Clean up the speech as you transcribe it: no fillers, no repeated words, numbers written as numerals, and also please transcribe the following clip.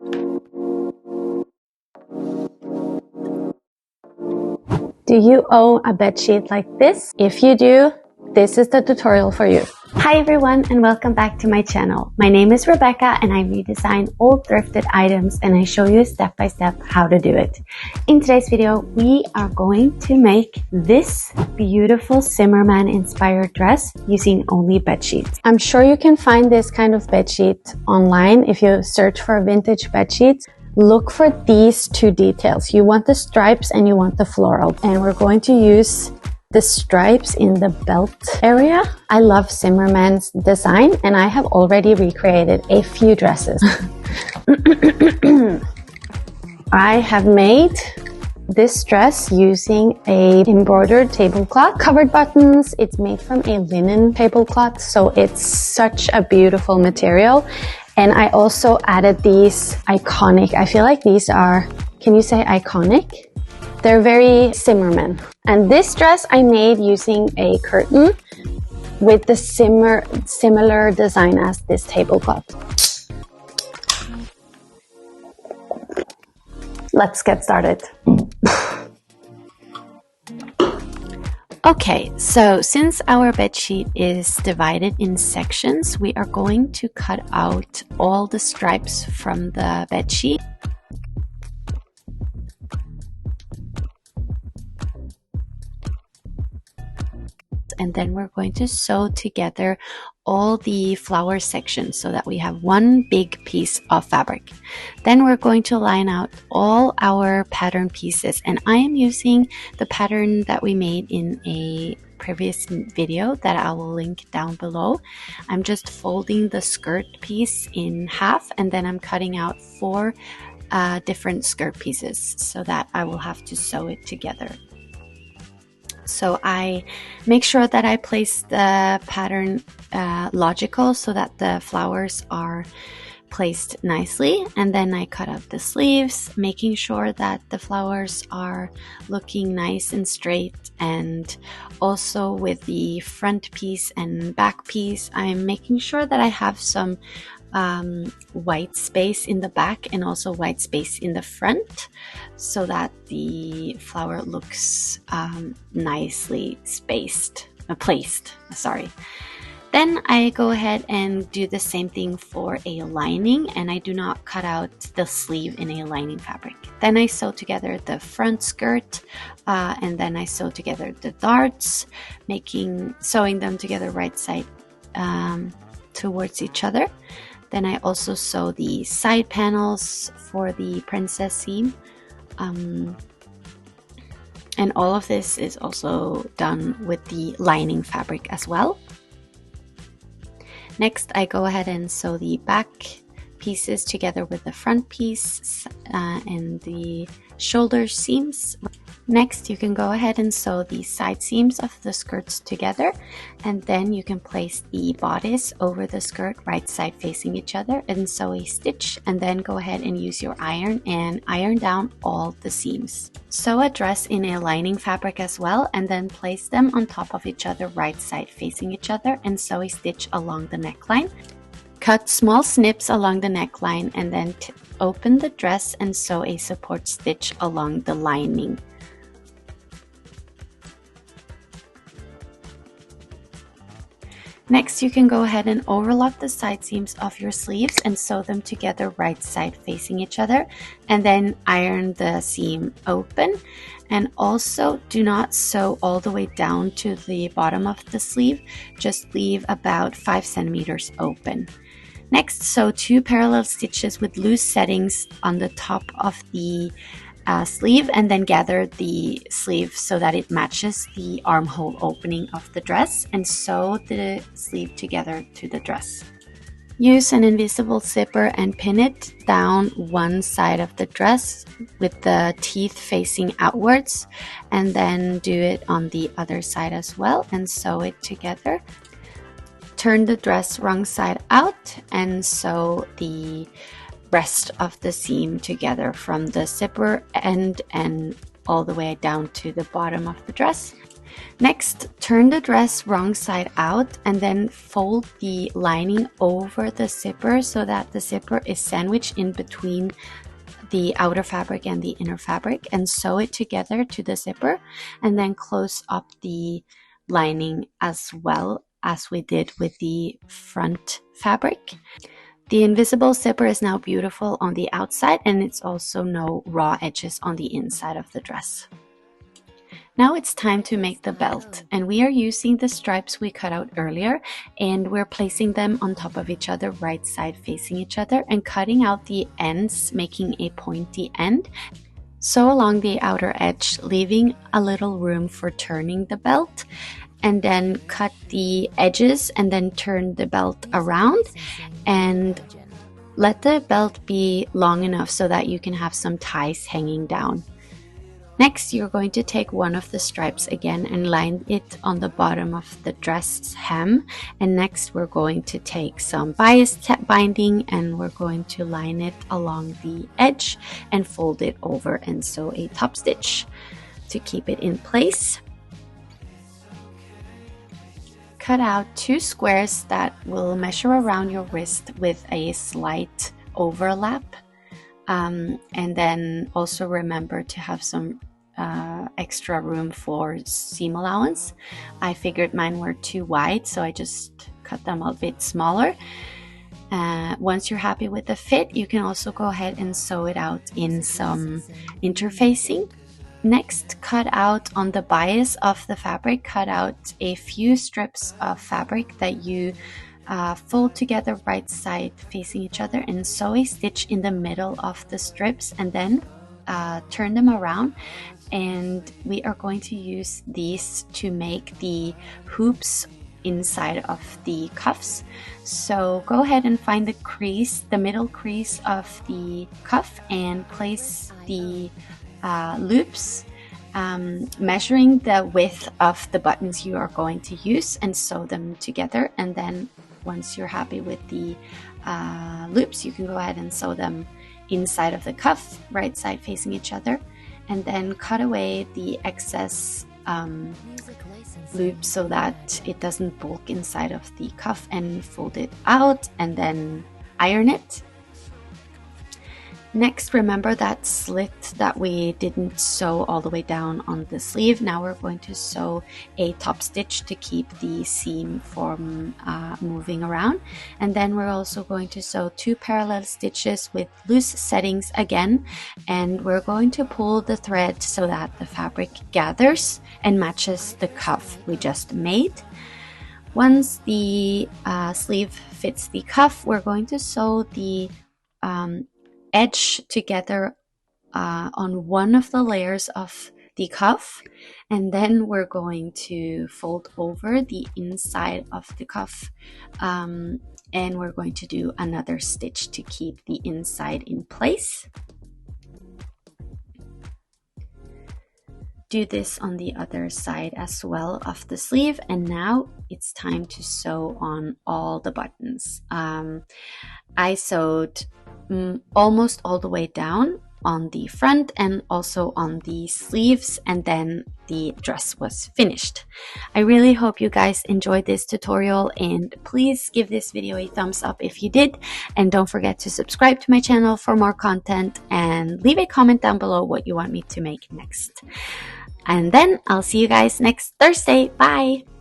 Do you own a bedsheet like this? If you do, this is the tutorial for you. Hi everyone and welcome back to my channel. My name is Rebecca and I redesign old thrifted items and I show you step by step how to do it. In today's video, we are going to make this beautiful Zimmerman inspired dress using only bedsheets. I'm sure you can find this kind of bedsheet online if you search for vintage bedsheets. Look for these two details. You want the stripes and you want the floral. And we're going to use the stripes in the belt area. I love Zimmerman's design and I have already recreated a few dresses. I have made this dress using a embroidered tablecloth, covered buttons. It's made from a linen tablecloth, so it's such a beautiful material. And I also added these iconic, I feel like these are, can you say iconic? They're very Zimmerman. And this dress I made using a curtain with the similar design as this tablecloth. Let's get started. Okay, so since our bedsheet is divided in sections, we are going to cut out all the stripes from the bedsheet. And then we're going to sew together all the flower sections so that we have one big piece of fabric. Then we're going to line out all our pattern pieces, and I am using the pattern that we made in a previous video that I will link down below. I'm just folding the skirt piece in half and then I'm cutting out 4 different skirt pieces so that I will have to sew it together. So I make sure that I place the pattern logical so that the flowers are placed nicely, and then I cut out the sleeves, making sure that the flowers are looking nice and straight. And also with the front piece and back piece, I'm making sure that I have some white space in the back and also white space in the front so that the flower looks nicely placed. Then I go ahead and do the same thing for a lining, and I do not cut out the sleeve in a lining fabric. Then I sew together the front skirt and then I sew together the darts, sewing them together right side towards each other. Then I also sew the side panels for the princess seam. And all of this is also done with the lining fabric as well. Next, I go ahead and sew the back pieces together with the front piece and the shoulder seams. Next, you can go ahead and sew the side seams of the skirts together, and then you can place the bodice over the skirt right side facing each other and sew a stitch, and then go ahead and use your iron and iron down all the seams. Sew a dress in a lining fabric as well, and then place them on top of each other right side facing each other and sew a stitch along the neckline. Cut small snips along the neckline and then open the dress and sew a support stitch along the lining. Next, you can go ahead and overlock the side seams of your sleeves and sew them together right side facing each other, and then iron the seam open. And also do not sew all the way down to the bottom of the sleeve, just leave about 5 centimeters open. Next, sew 2 parallel stitches with loose settings on the top of the sleeve, and then gather the sleeve so that it matches the armhole opening of the dress, and sew the sleeve together to the dress. Use an invisible zipper and pin it down one side of the dress with the teeth facing outwards, and then do it on the other side as well and sew it together. Turn the dress wrong side out and sew the rest of the seam together from the zipper end and all the way down to the bottom of the dress. Next, turn the dress wrong side out and then fold the lining over the zipper so that the zipper is sandwiched in between the outer fabric and the inner fabric, and sew it together to the zipper, and then close up the lining as well as we did with the front fabric. The invisible zipper is now beautiful on the outside, and it's also no raw edges on the inside of the dress. Now it's time to make the belt, and we are using the stripes we cut out earlier, and we're placing them on top of each other, right side facing each other, and cutting out the ends, making a pointy end. Sew along the outer edge, leaving a little room for turning the belt, and then cut the edges and then turn the belt around and let the belt be long enough so that you can have some ties hanging down. Next, you're going to take one of the stripes again and line it on the bottom of the dress hem. And next, we're going to take some bias binding and we're going to line it along the edge and fold it over and sew a top stitch to keep it in place. Cut out 2 squares that will measure around your wrist with a slight overlap. And then also remember to have some extra room for seam allowance. I figured mine were too wide, so I just cut them a bit smaller. Once you're happy with the fit, you can also go ahead and sew it out in some interfacing. Next, cut out on the bias of the fabric, cut out a few strips of fabric that you fold together right side facing each other and sew a stitch in the middle of the strips, and then turn them around, and we are going to use these to make the hoops inside of the cuffs. So go ahead and find the crease, the middle crease of the cuff, and place the loops, measuring the width of the buttons you are going to use, and sew them together. And then once you're happy with the loops, you can go ahead and sew them inside of the cuff, right side facing each other, and then cut away the excess loop so that it doesn't bulk inside of the cuff, and fold it out and then iron it. Next, remember that slit that we didn't sew all the way down on the sleeve. Now we're going to sew a top stitch to keep the seam from moving around. And then we're also going to sew 2 parallel stitches with loose settings again. And we're going to pull the thread so that the fabric gathers and matches the cuff we just made. Once the sleeve fits the cuff, we're going to sew the edge together on one of the layers of the cuff, and then we're going to fold over the inside of the cuff, and we're going to do another stitch to keep the inside in place. Do this on the other side as well of the sleeve, and now it's time to sew on all the buttons. I sewed almost all the way down on the front and also on the sleeves, and then the dress was finished. I really hope you guys enjoyed this tutorial, and please give this video a thumbs up if you did, and don't forget to subscribe to my channel for more content, and leave a comment down below what you want me to make next. And then I'll see you guys next Thursday. Bye!